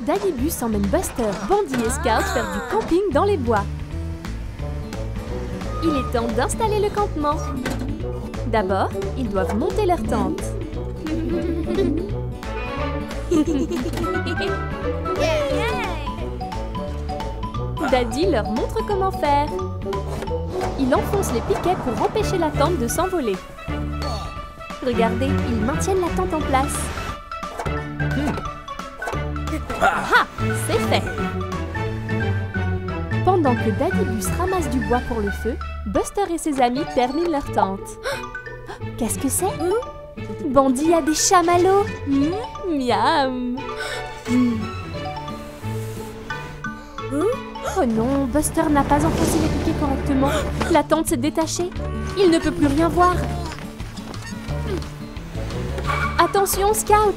Daddy Bus emmène Buster, Bandy et Scout faire du camping dans les bois. Il est temps d'installer le campement. D'abord, ils doivent monter leur tente. Daddy leur montre comment faire. Il enfonce les piquets pour empêcher la tente de s'envoler. Regardez, ils maintiennent la tente en place. Ah, c'est fait. Pendant que Daddy Bus ramasse du bois pour le feu, Buster et ses amis terminent leur tente. Qu'est-ce que c'est? Bandy a des chamallows. Miam. Oh non, Buster n'a pas enfoncé les piquets correctement. La tente s'est détachée. Il ne peut plus rien voir. Attention, Scout!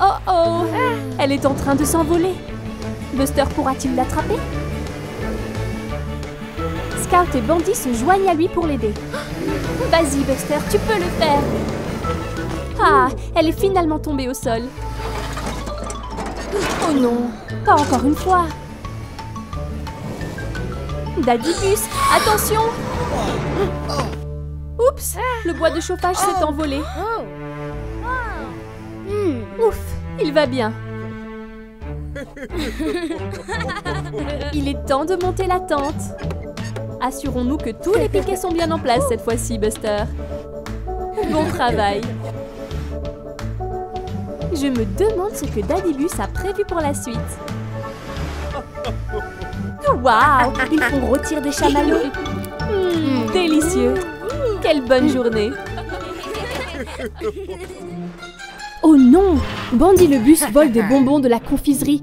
Oh oh! Elle est en train de s'envoler. Buster pourra-t-il l'attraper? Scout et Bandy se joignent à lui pour l'aider. Vas-y, Buster, tu peux le faire! Ah, elle est finalement tombée au sol. Oh non, pas encore une fois. Daddy Bus, attention! Oups, le bois de chauffage s'est envolé. Ouf, il va bien. Il est temps de monter la tente. Assurons-nous que tous les piquets sont bien en place cette fois-ci, Buster. Bon travail. Je me demande ce que Daddy Bus a prévu pour la suite. Waouh, ils font rôtir des chamallows. Délicieux. Quelle bonne journée. Oh non, Bandy le bus vole des bonbons de la confiserie.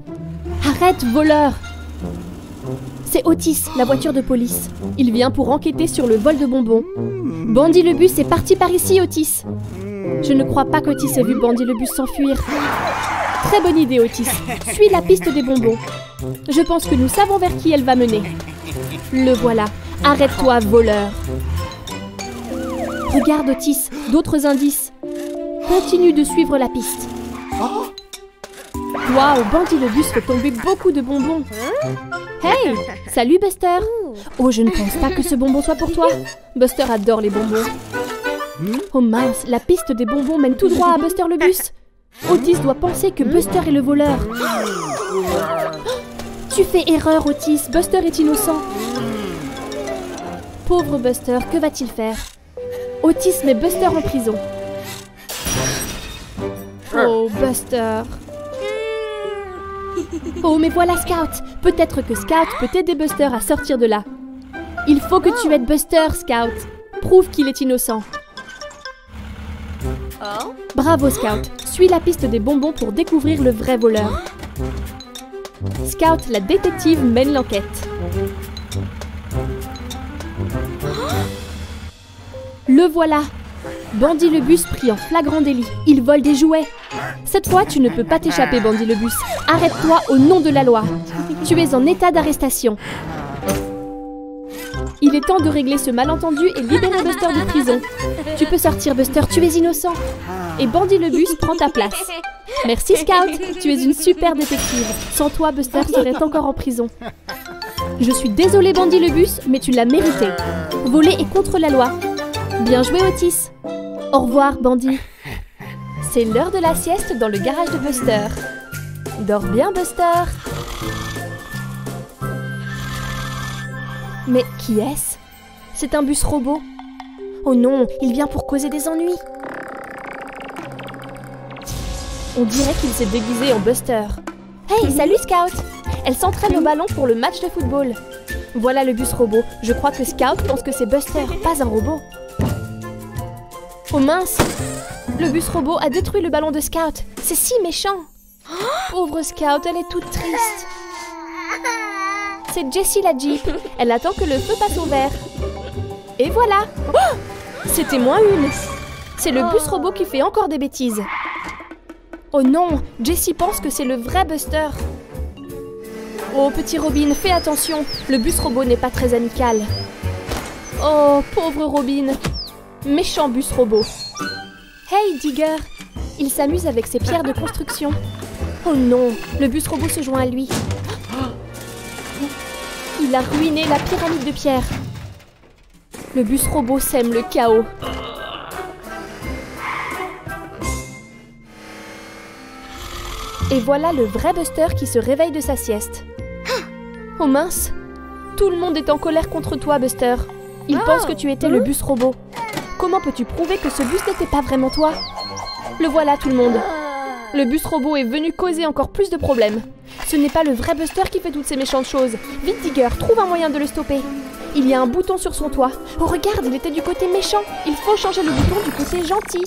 Arrête, voleur. C'est Otis, la voiture de police. Il vient pour enquêter sur le vol de bonbons. Bandy le bus est parti par ici, Otis. Je ne crois pas qu'Otis ait vu Bandy le bus s'enfuir. Très bonne idée, Otis. Suis la piste des bonbons. Je pense que nous savons vers qui elle va mener. Le voilà. Arrête-toi, voleur. Regarde, Otis, d'autres indices. Continue de suivre la piste. Waouh, Bandy le bus fait tomber beaucoup de bonbons. Hey, salut Buster. Oh, je ne pense pas que ce bonbon soit pour toi. Buster adore les bonbons. Oh mince, la piste des bonbons mène tout droit à Buster le bus. Otis doit penser que Buster est le voleur. Tu fais erreur, Otis. Buster est innocent. Pauvre Buster, que va-t-il faire? Otis met Buster en prison. Oh, Buster. Oh, mais voilà Scout. Peut-être que Scout peut aider Buster à sortir de là. Il faut que tu aides Buster, Scout. Prouve qu'il est innocent. Bravo, Scout. Suis la piste des bonbons pour découvrir le vrai voleur. Scout, la détective, mène l'enquête. Le voilà. Bandy le bus pris en flagrant délit. Il vole des jouets. Cette fois, tu ne peux pas t'échapper, Bandy le bus. Arrête-toi au nom de la loi. Tu es en état d'arrestation. Il est temps de régler ce malentendu et libérer Buster de prison. Tu peux sortir, Buster, tu es innocent. Et Bandy le bus prend ta place. Merci, Scout. Tu es une super détective. Sans toi, Buster serait encore en prison. Je suis désolée, Bandy le bus, mais tu l'as mérité. Voler est contre la loi. Bien joué, Otis. Au revoir, Bandy. C'est l'heure de la sieste dans le garage de Buster. Dors bien, Buster. Mais qui est-ce? C'est un bus robot. Oh non, il vient pour causer des ennuis. On dirait qu'il s'est déguisé en Buster. Hey, salut Scout. Elle s'entraîne au ballon pour le match de football. Voilà le bus robot. Je crois que Scout pense que c'est Buster, pas un robot. Oh mince! Le bus robot a détruit le ballon de Scout. C'est si méchant. Pauvre Scout, elle est toute triste. C'est Jessie la Jeep. Elle attend que le feu passe au vert. Et voilà! Oh, c'était moins une. C'est le bus robot qui fait encore des bêtises. Oh non! Jessie pense que c'est le vrai Buster. Oh, petit Robin, fais attention. Le bus robot n'est pas très amical. Oh, pauvre Robin. Méchant bus robot. Hey, Digger. Il s'amuse avec ses pierres de construction. Oh non, le bus robot se joint à lui. Il a ruiné la pyramide de pierre. Le bus robot sème le chaos. Et voilà le vrai Buster qui se réveille de sa sieste. Oh mince! Tout le monde est en colère contre toi, Buster. Ils pensent que tu étais le bus robot. Comment peux-tu prouver que ce bus n'était pas vraiment toi? Le voilà, tout le monde. Le bus robot est venu causer encore plus de problèmes. Ce n'est pas le vrai Buster qui fait toutes ces méchantes choses. Vite, Digger, trouve un moyen de le stopper. Il y a un bouton sur son toit. Oh, regarde, il était du côté méchant. Il faut changer le bouton du côté gentil.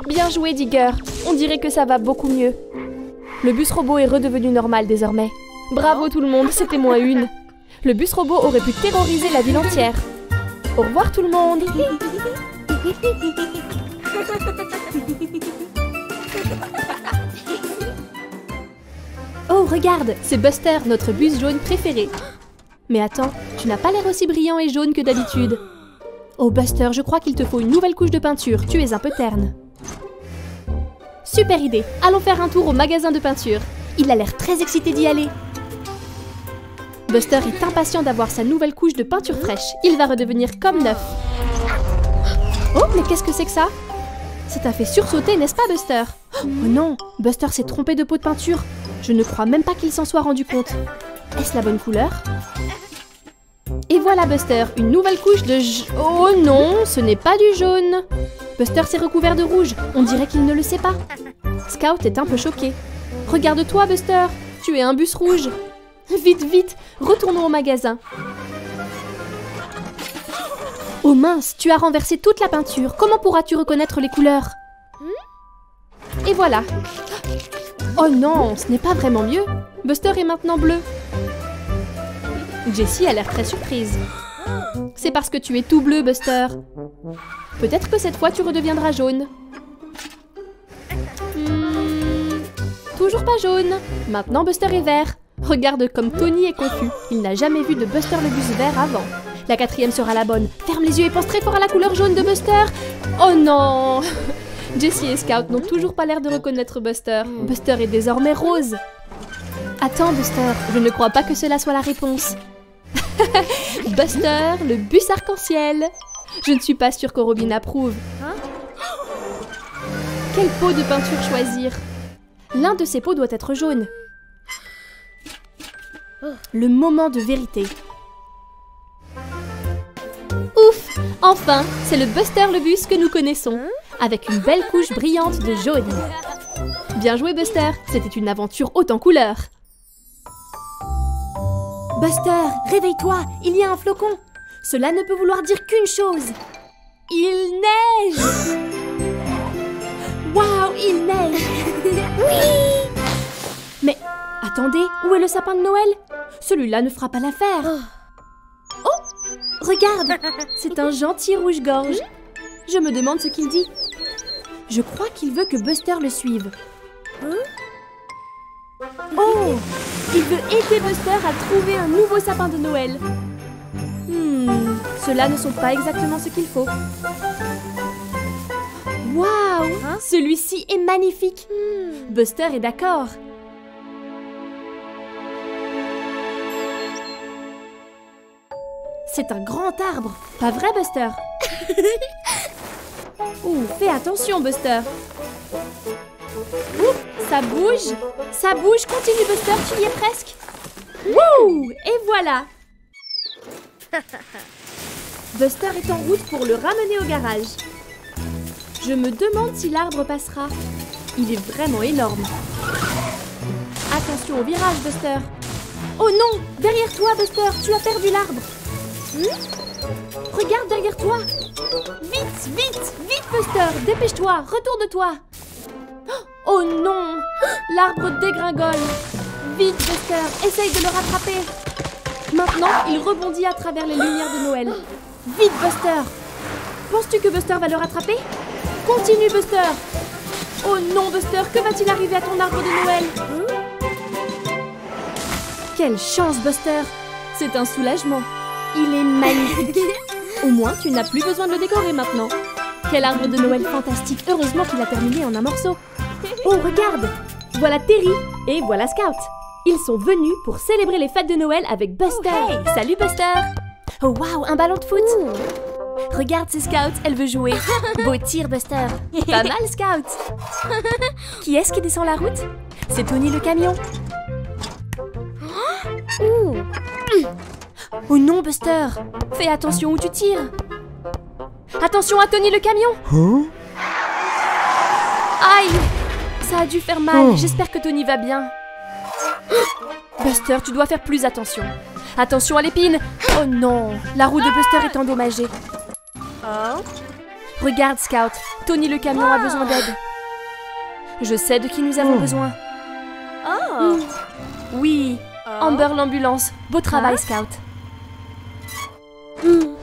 Bien joué, Digger. On dirait que ça va beaucoup mieux. Le bus robot est redevenu normal désormais. Bravo tout le monde, c'était -1. Le bus robot aurait pu terroriser la ville entière. Au revoir tout le monde. Oh, regarde, c'est Buster, notre bus jaune préféré. Mais attends, tu n'as pas l'air aussi brillant et jaune que d'habitude. Oh Buster, je crois qu'il te faut une nouvelle couche de peinture, tu es un peu terne. Super idée, allons faire un tour au magasin de peinture. Il a l'air très excité d'y aller. Buster est impatient d'avoir sa nouvelle couche de peinture fraîche. Il va redevenir comme neuf. Oh, mais qu'est-ce que c'est que ça? Ça t'a fait sursauter, n'est-ce pas, Buster? Oh non, Buster s'est trompé de pot de peinture. Je ne crois même pas qu'il s'en soit rendu compte. Est-ce la bonne couleur? Et voilà, Buster, une nouvelle couche de Oh non, ce n'est pas du jaune. Buster s'est recouvert de rouge. On dirait qu'il ne le sait pas. Scout est un peu choqué. Regarde-toi, Buster, tu es un bus rouge. Vite, vite, retournons au magasin. Oh mince, tu as renversé toute la peinture. Comment pourras-tu reconnaître les couleurs? Et voilà. Oh non, ce n'est pas vraiment mieux. Buster est maintenant bleu. Jessie a l'air très surprise. C'est parce que tu es tout bleu, Buster. Peut-être que cette fois tu redeviendras jaune. Toujours pas jaune. Maintenant Buster est vert. Regarde comme Tony est confus. Il n'a jamais vu de Buster le bus vert avant. La 4e sera la bonne. Ferme les yeux et pense très fort à la couleur jaune de Buster. Oh non! Jessie et Scout n'ont toujours pas l'air de reconnaître Buster. Buster est désormais rose. Attends, Buster, je ne crois pas que cela soit la réponse. Buster, le bus arc-en-ciel. Je ne suis pas sûre que Robin approuve. Quel pot de peinture choisir? L'un de ces pots doit être jaune. Le moment de vérité. Ouf! Enfin, c'est le Buster le bus que nous connaissons, avec une belle couche brillante de jaune. Bien joué, Buster, c'était une aventure haute en couleurs. Buster, réveille-toi, il y a un flocon. Cela ne peut vouloir dire qu'une chose. Il neige! Waouh, il neige! Oui! Mais, attendez, où est le sapin de Noël? Celui-là ne fera pas l'affaire. Oh! Regarde! C'est un gentil rouge-gorge. Je me demande ce qu'il dit. Je crois qu'il veut que Buster le suive. Oh! Il veut aider Buster à trouver un nouveau sapin de Noël. Ceux-là ne sont pas exactement ce qu'il faut. Waouh! Celui-ci est magnifique. Buster est d'accord. C'est un grand arbre. Pas vrai, Buster? Ouh, fais attention, Buster. Ouh, ça bouge. Ça bouge. Continue, Buster, tu y es presque. Wouh! Et voilà. Buster est en route pour le ramener au garage. Je me demande si l'arbre passera. Il est vraiment énorme. Attention au virage, Buster. Oh non! Derrière toi, Buster, tu as perdu l'arbre. Regarde derrière toi. Vite, vite, vite, Buster, dépêche-toi, retourne-toi. Oh non! L'arbre dégringole. Vite, Buster, essaye de le rattraper. Maintenant, il rebondit à travers les lumières de Noël. Vite, Buster. Penses-tu que Buster va le rattraper? Continue, Buster. Oh non, Buster, que va-t-il arriver à ton arbre de Noël? Quelle chance, Buster. C'est un soulagement. Il est magnifique. Au moins, tu n'as plus besoin de le décorer maintenant. Quel arbre de Noël fantastique. Heureusement qu'il a terminé en un morceau. Oh, regarde. Voilà Terry et voilà Scout. Ils sont venus pour célébrer les fêtes de Noël avec Buster. Oh, hey. Salut Buster. Oh waouh, un ballon de foot. Regarde ces Scouts, elle veut jouer. Beau tir Buster. Pas mal Scout. Qui est-ce qui descend la route? C'est Tony le camion. Oh non Buster. Fais attention où tu tires. Attention à Tony le camion. Aïe. Ça a dû faire mal. J'espère que Tony va bien. Buster, tu dois faire plus attention. Attention à l'épine. Oh non, la roue de Buster est endommagée. Regarde Scout, Tony le camion a besoin d'aide. Je sais de qui nous avons besoin. Oui, Amber l'ambulance. Beau travail Scout.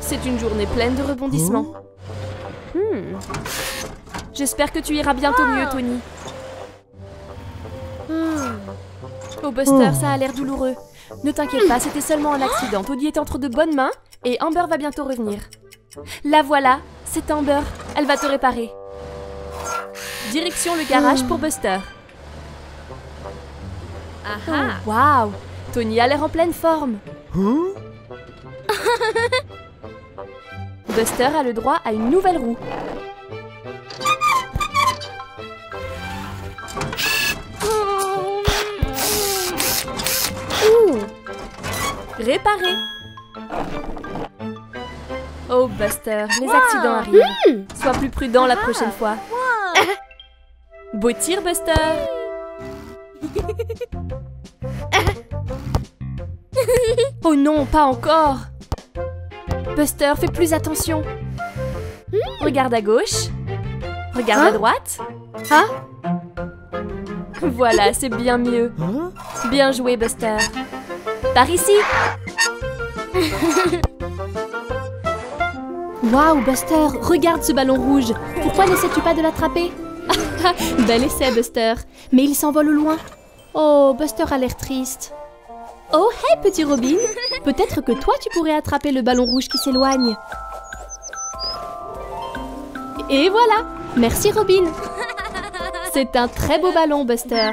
C'est une journée pleine de rebondissements. J'espère que tu iras bientôt mieux Tony. Oh Buster, ça a l'air douloureux. Ne t'inquiète pas, c'était seulement un accident. Tony est entre de bonnes mains et Amber va bientôt revenir. La voilà, c'est Amber. Elle va te réparer. Direction le garage pour Buster. Oh, waouh, Tony a l'air en pleine forme. Buster a le droit à une nouvelle roue. Réparé. Oh Buster, les accidents arrivent. Sois plus prudent la prochaine fois. Beau tir Buster. Oh non, pas encore. Buster, fais plus attention. Regarde à gauche. Regarde à droite. Voilà, c'est bien mieux. Bien joué Buster. Par ici. Waouh Buster, regarde ce ballon rouge. Pourquoi n'essaies-tu pas de l'attraper? Bel essai Buster. Mais il s'envole au loin. Oh, Buster a l'air triste. Oh, hey petit Robin. Peut-être que toi tu pourrais attraper le ballon rouge qui s'éloigne. Et voilà. Merci Robin. C'est un très beau ballon Buster.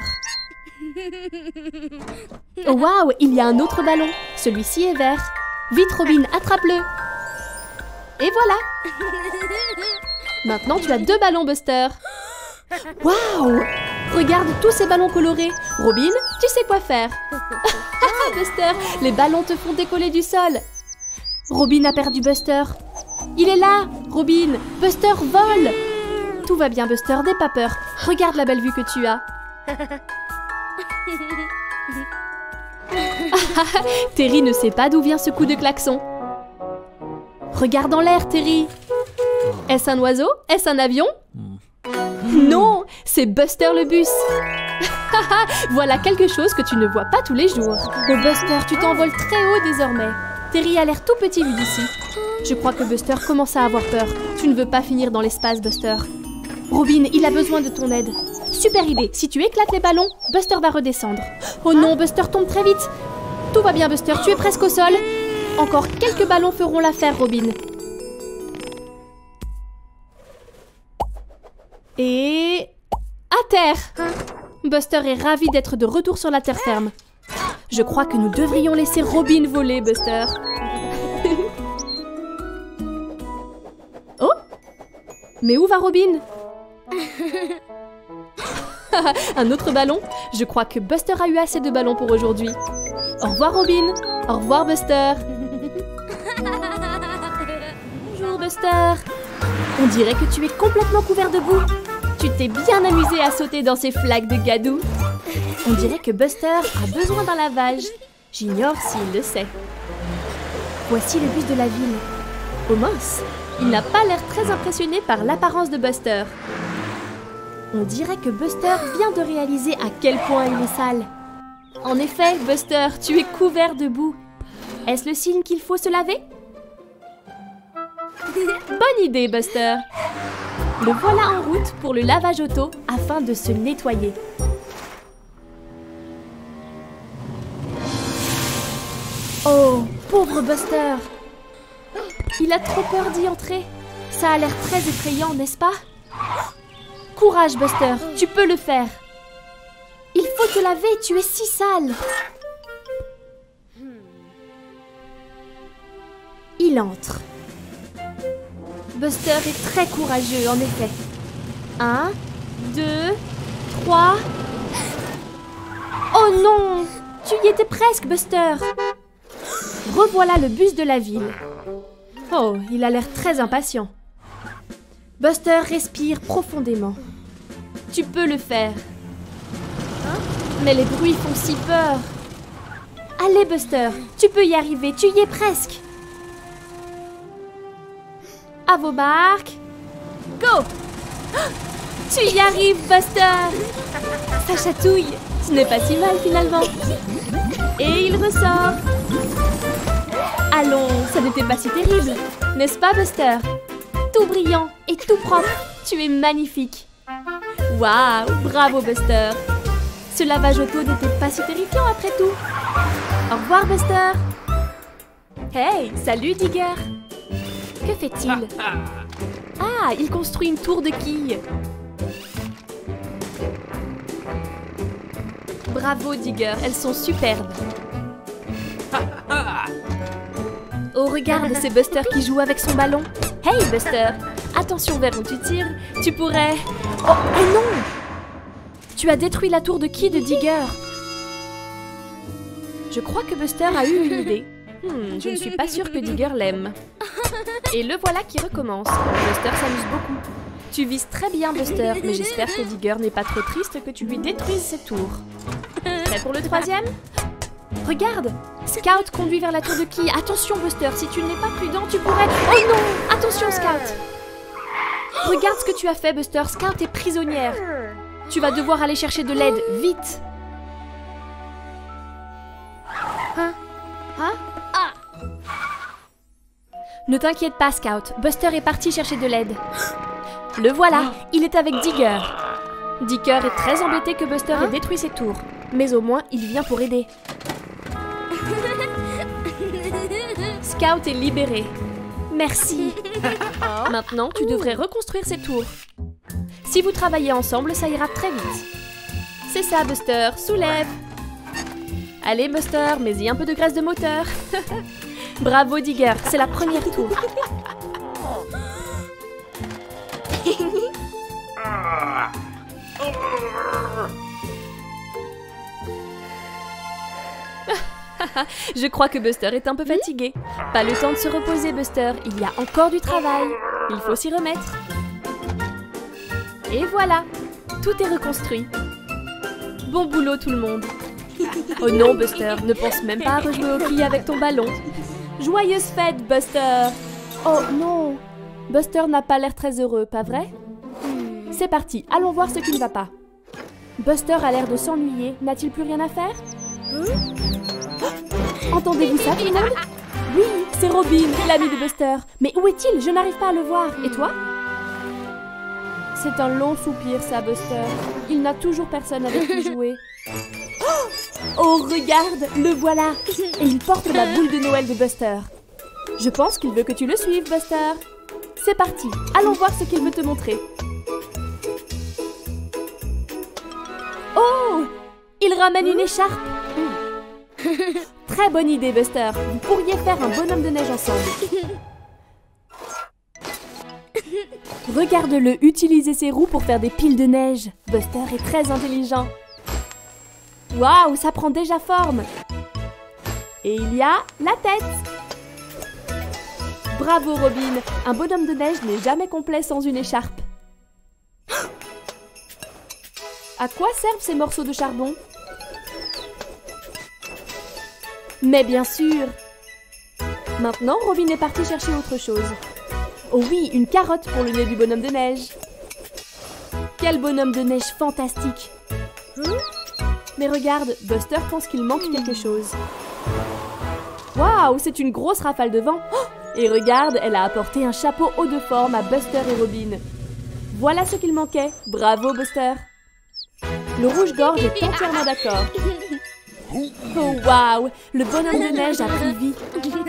Oh waouh, il y a un autre ballon. Celui-ci est vert. Vite Robin, attrape-le. Et voilà. Maintenant tu as 2 ballons Buster. Waouh. Regarde tous ces ballons colorés. Robin, tu sais quoi faire. Buster, les ballons te font décoller du sol. Robin a perdu Buster. Il est là, Robin. Buster vole. Tout va bien Buster, n'aie pas peur. Regarde la belle vue que tu as. Terry ne sait pas d'où vient ce coup de klaxon. Regarde en l'air, Terry. Est-ce un oiseau? Est-ce un avion? Non, c'est Buster le bus. Voilà quelque chose que tu ne vois pas tous les jours. Oh Buster, tu t'envoles très haut désormais. Terry a l'air tout petit vu d'ici. Je crois que Buster commence à avoir peur. Tu ne veux pas finir dans l'espace, Buster. Robin, il a besoin de ton aide. Super idée, si tu éclates les ballons, Buster va redescendre. Oh non, Buster tombe très vite. Tout va bien Buster, tu es presque au sol. Encore quelques ballons feront l'affaire, Robin. Et... à terre. Buster est ravi d'être de retour sur la terre ferme. Je crois que nous devrions laisser Robin voler, Buster. Oh! Mais où va Robin? Un autre ballon? Je crois que Buster a eu assez de ballons pour aujourd'hui. Au revoir Robin. Au revoir Buster. Bonjour Buster. On dirait que tu es complètement couvert de boue. Tu t'es bien amusé à sauter dans ces flaques de gadou. On dirait que Buster a besoin d'un lavage. J'ignore s'il le sait. Voici le bus de la ville. Oh mince, il n'a pas l'air très impressionné par l'apparence de Buster. On dirait que Buster vient de réaliser à quel point il est sale. En effet, Buster, tu es couvert de boue. Est-ce le signe qu'il faut se laver? Bonne idée, Buster. Le voilà en route pour le lavage auto afin de se nettoyer. Oh, pauvre Buster. Il a trop peur d'y entrer. Ça a l'air très effrayant, n'est-ce pas? Courage, Buster, tu peux le faire. Il te laver, tu es si sale. Il entre. Buster est très courageux, en effet. 1, 2, 3... Oh non! Tu y étais presque, Buster! Revoilà le bus de la ville. Oh, il a l'air très impatient. Buster respire profondément. Tu peux le faire. Mais les bruits font si peur. Allez, Buster, tu peux y arriver, tu y es presque. À vos marques. Go! Tu y arrives, Buster! Ça chatouille. Ce n'est pas si mal finalement. Et il ressort. Allons, ça n'était pas si terrible. N'est-ce pas, Buster? Tout brillant et tout propre. Tu es magnifique. Waouh, bravo, Buster. Ce lavage auto n'était pas si terrifiant après tout. Au revoir, Buster. Hey, salut, Digger. Que fait-il? Ah, il construit une tour de quilles. Bravo, Digger, elles sont superbes. Oh, regarde, c'est Buster qui joue avec son ballon. Hey, Buster, attention vers où tu tires. Tu pourrais... Oh non! Tu as détruit la tour de quilles de Digger. Je crois que Buster a eu une idée. Je ne suis pas sûre que Digger l'aime. Et le voilà qui recommence. Buster s'amuse beaucoup. Tu vises très bien, Buster, mais j'espère que Digger n'est pas trop triste que tu lui détruises ses tours. Prêt pour le troisième? Regarde! Scout conduit vers la tour de quilles. Attention, Buster, si tu n'es pas prudent, tu pourrais... Oh non! Attention, Scout! Regarde ce que tu as fait, Buster. Scout est prisonnière. Tu vas devoir aller chercher de l'aide, vite! Ne t'inquiète pas, Scout. Buster est parti chercher de l'aide. Le voilà, il est avec Digger. Digger est très embêté que Buster ait détruit ses tours. Mais au moins, il vient pour aider. Scout est libéré. Merci. Maintenant, tu devrais reconstruire ces tours. Si vous travaillez ensemble, ça ira très vite. C'est ça, Buster. Soulève. Allez, Buster, mets-y un peu de graisse de moteur. Bravo, Digger. C'est la première tour. Je crois que Buster est un peu fatigué. Pas le temps de se reposer, Buster. Il y a encore du travail. Il faut s'y remettre. Et voilà, tout est reconstruit. Bon boulot, tout le monde. Oh non, Buster, ne pense même pas à rejouer au quilles avec ton ballon. Joyeuse fête, Buster. Oh non, Buster n'a pas l'air très heureux, pas vrai? C'est parti, allons voir ce qui ne va pas. Buster a l'air de s'ennuyer. N'a-t-il plus rien à faire? Entendez-vous ça, tout le monde? Oui, c'est Robin, l'ami de Buster. Mais où est-il? Je n'arrive pas à le voir. Et toi? C'est un long soupir, ça, Buster. Il n'a toujours personne avec qui jouer. Oh, regarde, le voilà. Et il porte la boule de Noël de Buster. Je pense qu'il veut que tu le suives, Buster. C'est parti, allons voir ce qu'il veut te montrer. Oh! Il ramène une écharpe. Très bonne idée, Buster. Vous pourriez faire un bonhomme de neige ensemble. Regarde-le utiliser ses roues pour faire des piles de neige. Buster est très intelligent. Waouh, ça prend déjà forme. Et il y a la tête. Bravo, Robin. Un bonhomme de neige n'est jamais complet sans une écharpe. À quoi servent ces morceaux de charbon? Mais bien sûr. Maintenant, Robin est parti chercher autre chose. Oh oui, une carotte pour le nez du bonhomme de neige. Quel bonhomme de neige fantastique. Mais regarde, Buster pense qu'il manque quelque chose. Waouh, c'est une grosse rafale de vent. Oh, et regarde, elle a apporté un chapeau haut de forme à Buster et Robin. Voilà ce qu'il manquait. Bravo, Buster. Le rouge-gorge est entièrement d'accord. Oh waouh, le bonhomme de neige a pris vie.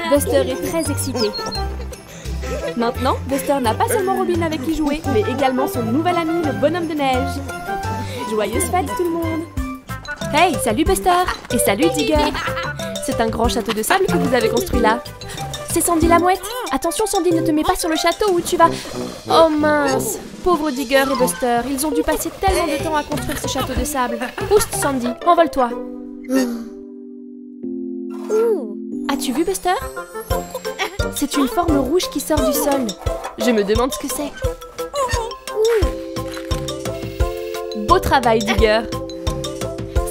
Buster est très excité. Maintenant, Buster n'a pas seulement Robin avec qui jouer, mais également son nouvel ami, le bonhomme de neige. Joyeuse fête, tout le monde. Hey, salut Buster! Et salut Digger! C'est un grand château de sable que vous avez construit là. C'est Sandy la mouette! Attention Sandy, ne te mets pas sur le château où tu vas... Oh mince! Pauvres Digger et Buster, ils ont dû passer tellement de temps à construire ce château de sable. Oust Sandy, envole-toi! As-tu vu Buster? C'est une forme rouge qui sort du sol. Je me demande ce que c'est. Beau travail, Digger.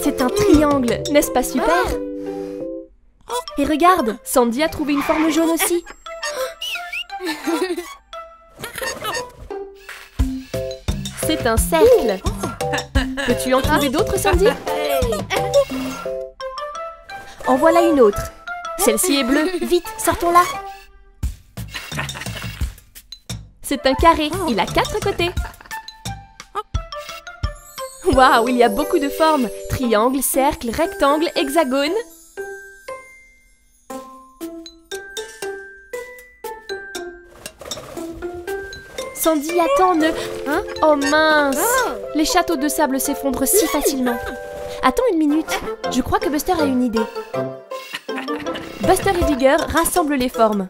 C'est un triangle, n'est-ce pas super? Et regarde, Sandy a trouvé une forme jaune aussi. C'est un cercle. Peux-tu en trouver d'autres, Sandy? En voilà une autre. Celle-ci est bleue. Vite, sortons-la. C'est un carré. Il a 4 côtés. Waouh, il y a beaucoup de formes. Triangle, cercle, rectangle, hexagone. Sandy, attends, ne... Hein? Oh mince! Les châteaux de sable s'effondrent si facilement. Attends une minute. Je crois que Buster a une idée. Buster et Digger rassemblent les formes.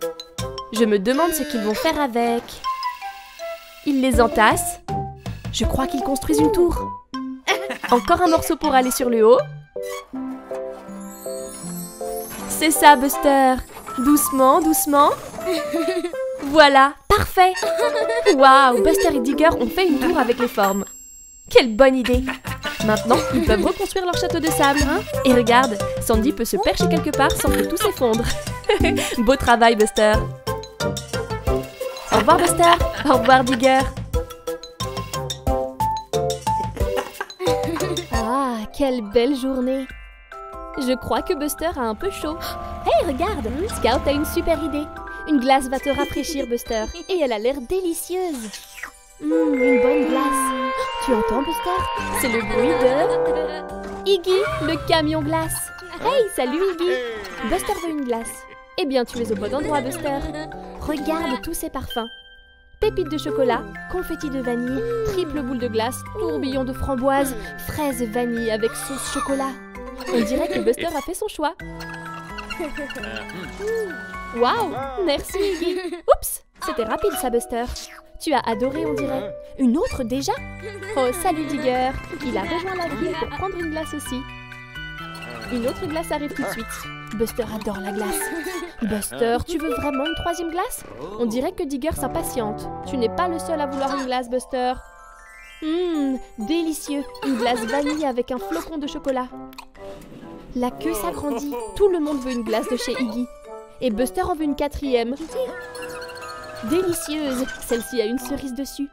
Je me demande ce qu'ils vont faire avec. Ils les entassent. Je crois qu'ils construisent une tour. Encore un morceau pour aller sur le haut. C'est ça, Buster. Doucement, doucement. Voilà, parfait. Waouh, Buster et Digger ont fait une tour avec les formes. Quelle bonne idée. Maintenant, ils peuvent reconstruire leur château de sable. Et regarde, Sandy peut se percher quelque part sans que tout s'effondre. Beau travail, Buster. Au revoir, Buster. Au revoir, Digger. Ah, quelle belle journée. Je crois que Buster a un peu chaud. Hey, regarde, Scout a une super idée. Une glace va te rafraîchir, Buster. Et elle a l'air délicieuse. Une bonne glace. Tu entends, Buster? C'est le bruit de... Iggy, le camion glace. Hey, salut Iggy. Buster veut une glace. Eh bien, tu es au bon endroit, Buster. Regarde tous ces parfums. Pépites de chocolat, confetti de vanille, triple boule de glace, tourbillon de framboise, fraises vanille avec sauce chocolat. On dirait que Buster a fait son choix. Waouh, merci Iggy. Oups, c'était rapide ça, Buster. Tu as adoré, on dirait. Une autre déjà? Oh, salut Digger. Il a rejoint la ville pour prendre une glace aussi. Une autre glace arrive tout de suite. Buster adore la glace. Buster, tu veux vraiment une 3e glace? On dirait que Digger s'impatiente. Tu n'es pas le seul à vouloir une glace, Buster. Délicieux. Une glace vanille avec un flocon de chocolat. La queue s'agrandit. Tout le monde veut une glace de chez Iggy. Et Buster en veut une 4e. Délicieuse. Celle-ci a une cerise dessus.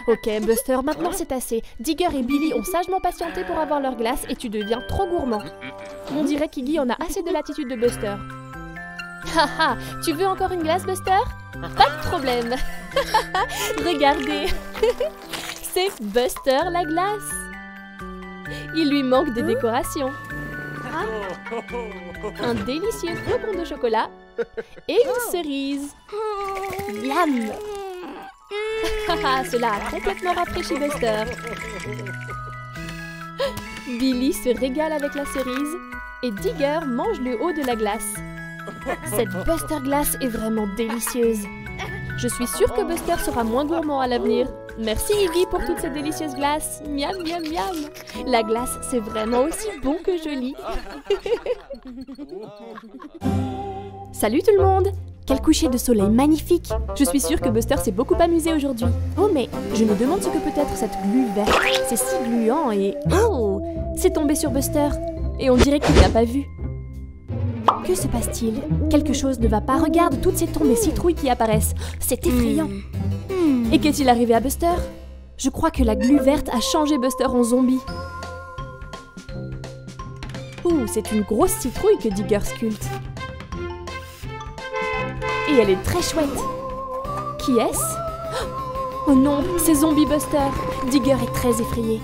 Ok, Buster, maintenant c'est assez. Digger et Billy ont sagement patienté pour avoir leur glace et tu deviens trop gourmand. On dirait qu'Iggy en a assez de l'attitude de Buster. Haha, tu veux encore une glace, Buster? Pas de problème. Regardez. C'est Buster la glace. Il lui manque des décorations. Un délicieux flocon de chocolat et une cerise. Miam. Cela a complètement rafraîchi Buster. Billy se régale avec la cerise et Digger mange le haut de la glace. Cette Buster glace est vraiment délicieuse. Je suis sûre que Buster sera moins gourmand à l'avenir. Merci Iggy pour toutes ces délicieuses glaces. Miam, miam, miam. La glace, c'est vraiment aussi bon que joli. Salut tout le monde! Quel coucher de soleil magnifique! Je suis sûre que Buster s'est beaucoup amusé aujourd'hui. Oh mais, je me demande ce que peut être cette glu verte. C'est si gluant et... Oh! C'est tombé sur Buster. Et on dirait qu'il ne l'a pas vu. Que se passe-t-il? Quelque chose ne va pas. Regarde toutes ces tombes et citrouilles qui apparaissent. C'est effrayant. Et qu'est-il arrivé à Buster? Je crois que la glu verte a changé Buster en zombie. Ouh, c'est une grosse citrouille que Digger sculpte. Et elle est très chouette. Qui est-ce? Oh non, c'est Zombie Buster. Digger est très effrayé.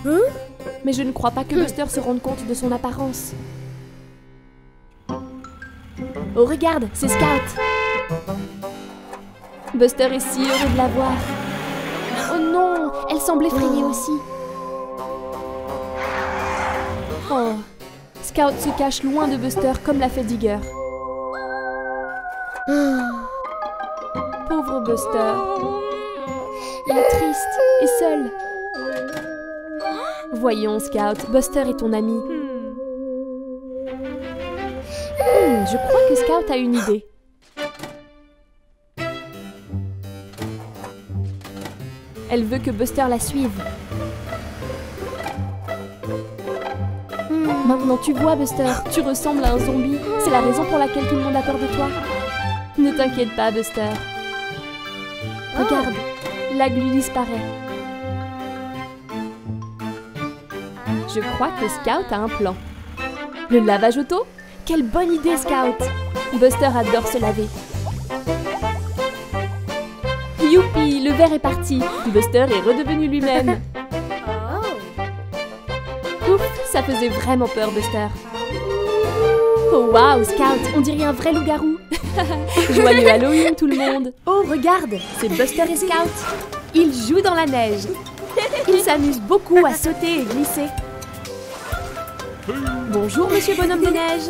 Mais je ne crois pas que Buster se rende compte de son apparence. Oh, regarde, c'est Scout. Buster est si heureux de la voir. Oh non, elle semble effrayée aussi. Oh, Scout se cache loin de Buster comme l'a fait Digger. Pauvre Buster. Il est triste et seul. Voyons, Scout, Buster est ton ami. Je crois que Scout a une idée. Elle veut que Buster la suive. Maintenant tu vois, Buster, tu ressembles à un zombie. C'est la raison pour laquelle tout le monde a peur de toi. Ne t'inquiète pas, Buster. Regarde, la glu disparaît. Je crois que Scout a un plan. Le lavage auto? Quelle bonne idée, Scout! Buster adore se laver. Youpi, le verre est parti. Buster est redevenu lui-même. Ouf, ça faisait vraiment peur, Buster. Oh waouh, Scout, on dirait un vrai loup-garou. Joyeux Halloween, tout le monde. Oh, regarde, c'est Buster et Scout. Ils jouent dans la neige. Ils s'amusent beaucoup à sauter et glisser. Bonjour, monsieur bonhomme de neige.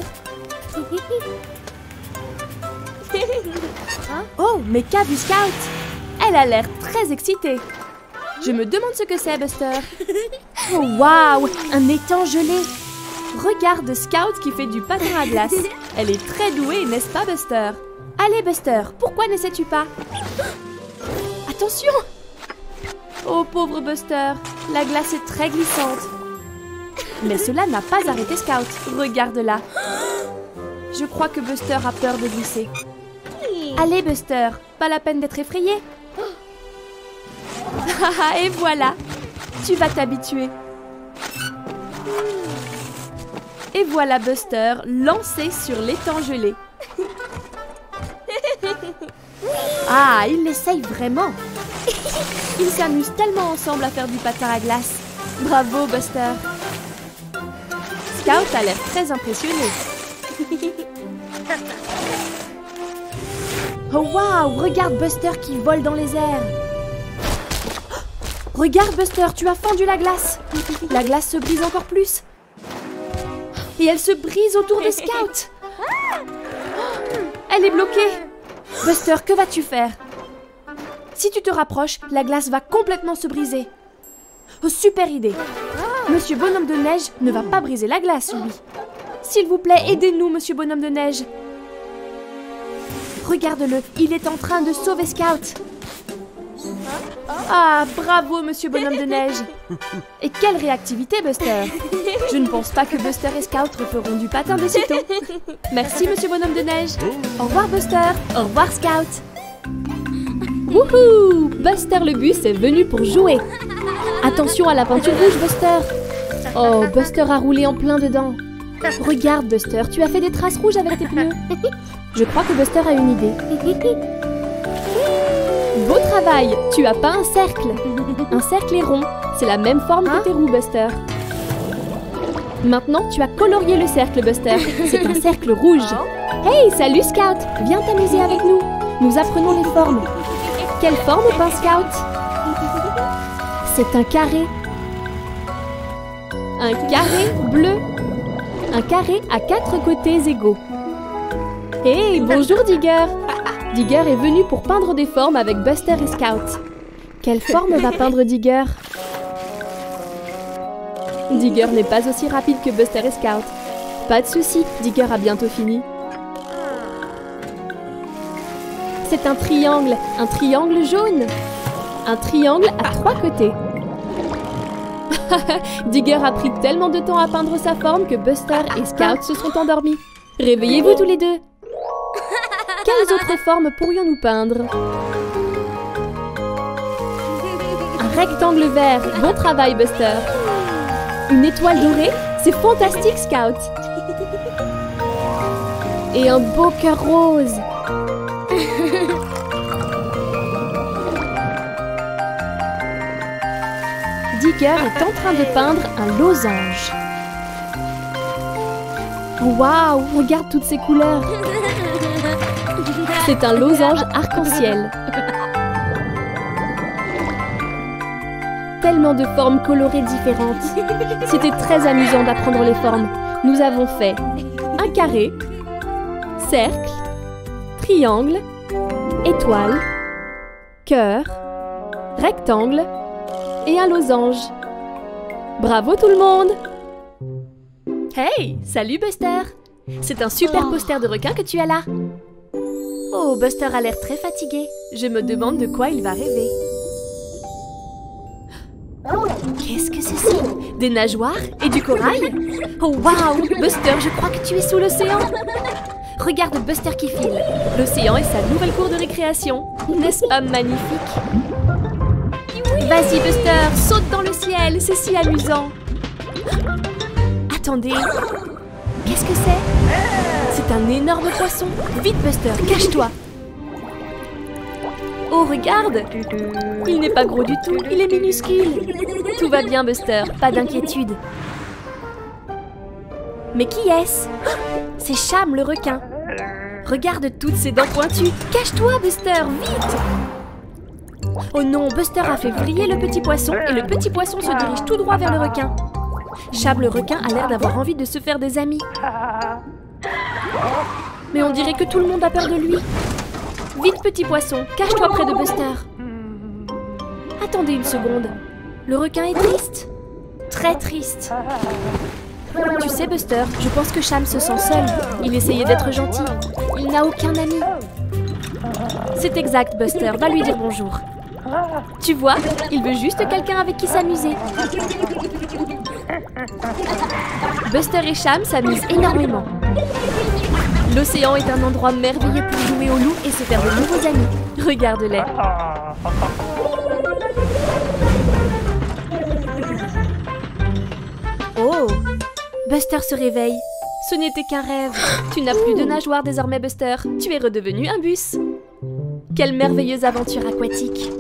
Oh, mais qu'a vu Scout? Elle a l'air très excitée. Je me demande ce que c'est, Buster. Oh, waouh, un étang gelé. Regarde Scout qui fait du patin à glace. Elle est très douée, n'est-ce pas, Buster? Allez, Buster, pourquoi n'essaies-tu pas? Attention! Oh, pauvre Buster, la glace est très glissante. Mais cela n'a pas arrêté Scout. Regarde-la. Je crois que Buster a peur de glisser. Allez, Buster, pas la peine d'être effrayé. Et voilà, tu vas t'habituer. Et voilà Buster lancé sur l'étang gelé. Ah, il l'essaye vraiment. Ils s'amusent tellement ensemble à faire du patin à glace. Bravo Buster. Scout a l'air très impressionné. Oh waouh, regarde Buster qui vole dans les airs. Regarde Buster, tu as fendu la glace. La glace se brise encore plus. Et elle se brise autour de Scout. Elle est bloquée. Buster, que vas-tu faire? Si tu te rapproches, la glace va complètement se briser. Oh, super idée. Monsieur Bonhomme de Neige ne va pas briser la glace, lui. S'il vous plaît, aidez-nous, Monsieur Bonhomme de Neige. Regarde-le, il est en train de sauver Scout. Ah, bravo, Monsieur Bonhomme de Neige. Et quelle réactivité, Buster. Je ne pense pas que Buster et Scout referont du patin de sitôt. Merci, Monsieur Bonhomme de Neige. Au revoir, Buster. Au revoir, Scout. Wouhou! Buster le bus est venu pour jouer. Attention à la peinture rouge, Buster. Oh, Buster a roulé en plein dedans. Regarde, Buster, tu as fait des traces rouges avec tes pneus. Je crois que Buster a une idée. Beau travail! Tu as peint un cercle. Un cercle est rond. C'est la même forme que tes roues, Buster. Maintenant, tu as colorié le cercle, Buster. C'est un cercle rouge. Hey, salut Scout! Viens t'amuser avec nous. Nous apprenons les formes. Quelle forme peint Scout? C'est un carré. Un carré bleu. Un carré à 4 côtés égaux. Hey, bonjour Digger! Digger est venu pour peindre des formes avec Buster et Scout. Quelle forme va peindre Digger? Digger n'est pas aussi rapide que Buster et Scout. Pas de souci, Digger a bientôt fini. C'est un triangle jaune. Un triangle à 3 côtés. Digger a pris tellement de temps à peindre sa forme que Buster et Scout se sont endormis. Réveillez-vous tous les deux. Quelles autres formes pourrions-nous peindre? Un rectangle vert. Bon travail, Buster. Une étoile dorée? C'est fantastique, Scout. Et un beau cœur rose. Digger est en train de peindre un losange. Waouh, regarde toutes ces couleurs. C'est un losange arc-en-ciel. Tellement de formes colorées différentes. C'était très amusant d'apprendre les formes. Nous avons fait un carré, cercle, triangle, étoile, cœur, rectangle et un losange. Bravo tout le monde! Hey, salut Buster! C'est un super poster de requin que tu as là. Oh, Buster a l'air très fatigué. Je me demande de quoi il va rêver. Qu'est-ce que c'est? Des nageoires et du corail? Oh waouh! Buster, je crois que tu es sous l'océan. Regarde Buster qui file. L'océan est sa nouvelle cour de récréation. N'est-ce pas magnifique? Vas-y Buster, saute dans le ciel, c'est si amusant. Attendez, qu'est-ce que c'est? C'est un énorme poisson. Vite Buster, cache-toi. Oh regarde, il n'est pas gros du tout, il est minuscule. Tout va bien Buster, pas d'inquiétude. Mais qui est-ce? C'est Cham le requin. Regarde toutes ses dents pointues. Cache-toi Buster, vite! Oh non, Buster a fait vriller le petit poisson et le petit poisson se dirige tout droit vers le requin. Cham le requin a l'air d'avoir envie de se faire des amis. Mais on dirait que tout le monde a peur de lui. Vite petit poisson, cache-toi près de Buster. Attendez une seconde. Le requin est triste. Très triste. Tu sais Buster, je pense que Cham se sent seul. Il essayait d'être gentil. Il n'a aucun ami. C'est exact Buster, va lui dire bonjour. Tu vois, il veut juste quelqu'un avec qui s'amuser. Buster et Cham s'amusent énormément. L'océan est un endroit merveilleux pour jouer au loup et se faire de nouveaux amis. Regarde-les. Oh! Buster se réveille. Ce n'était qu'un rêve. Tu n'as plus de nageoires désormais, Buster. Tu es redevenu un bus. Quelle merveilleuse aventure aquatique.